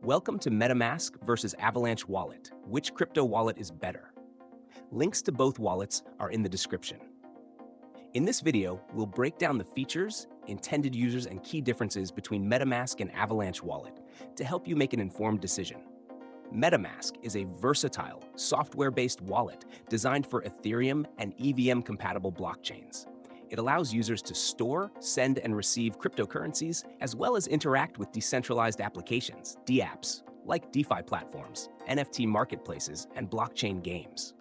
Welcome to MetaMask versus Avalanche Wallet. Which crypto wallet is better? Links to both wallets are in the description. In this video, we'll break down the features, intended users, and key differences between MetaMask and Avalanche Wallet to help you make an informed decision. MetaMask is a versatile, software-based wallet designed for Ethereum and EVM-compatible blockchains. It allows users to store, send, and receive cryptocurrencies, as well as interact with decentralized applications, DApps, like DeFi platforms, NFT marketplaces, and blockchain games.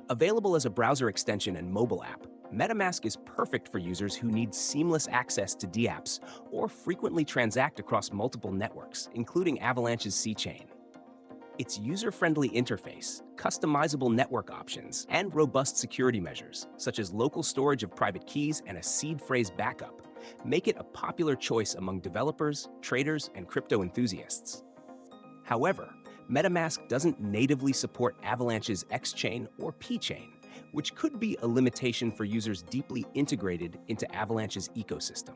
Available as a browser extension and mobile app, MetaMask is perfect for users who need seamless access to DApps or frequently transact across multiple networks, including Avalanche's C-chain. Its user-friendly interface, customizable network options, and robust security measures, such as local storage of private keys and a seed phrase backup, make it a popular choice among developers, traders, and crypto enthusiasts. However, MetaMask doesn't natively support Avalanche's X-chain or P-chain, which could be a limitation for users deeply integrated into Avalanche's ecosystem.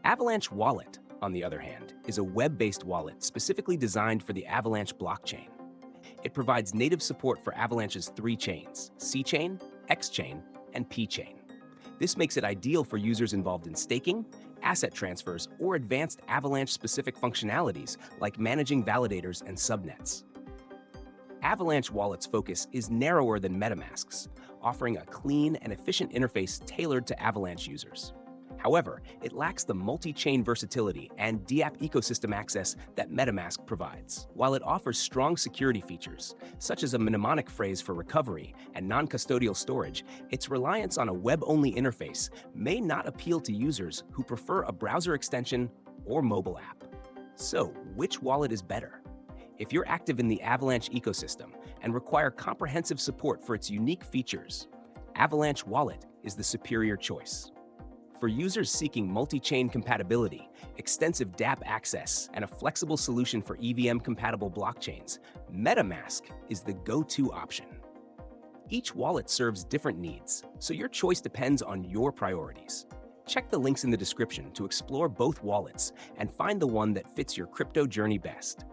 Avalanche Wallet, on the other hand, is a web-based wallet specifically designed for the Avalanche blockchain. It provides native support for Avalanche's three chains: C-chain, X-chain, and P-chain. This makes it ideal for users involved in staking, asset transfers, or advanced Avalanche-specific functionalities like managing validators and subnets. Avalanche Wallet's focus is narrower than MetaMask's, offering a clean and efficient interface tailored to Avalanche users. However, it lacks the multi-chain versatility and DApp ecosystem access that MetaMask provides. While it offers strong security features, such as a mnemonic phrase for recovery and non-custodial storage, its reliance on a web-only interface may not appeal to users who prefer a browser extension or mobile app. So, which wallet is better? If you're active in the Avalanche ecosystem and require comprehensive support for its unique features, Avalanche Wallet is the superior choice. For users seeking multi-chain compatibility, extensive DApp access, and a flexible solution for EVM-compatible blockchains, MetaMask is the go-to option. Each wallet serves different needs, so your choice depends on your priorities. Check the links in the description to explore both wallets and find the one that fits your crypto journey best.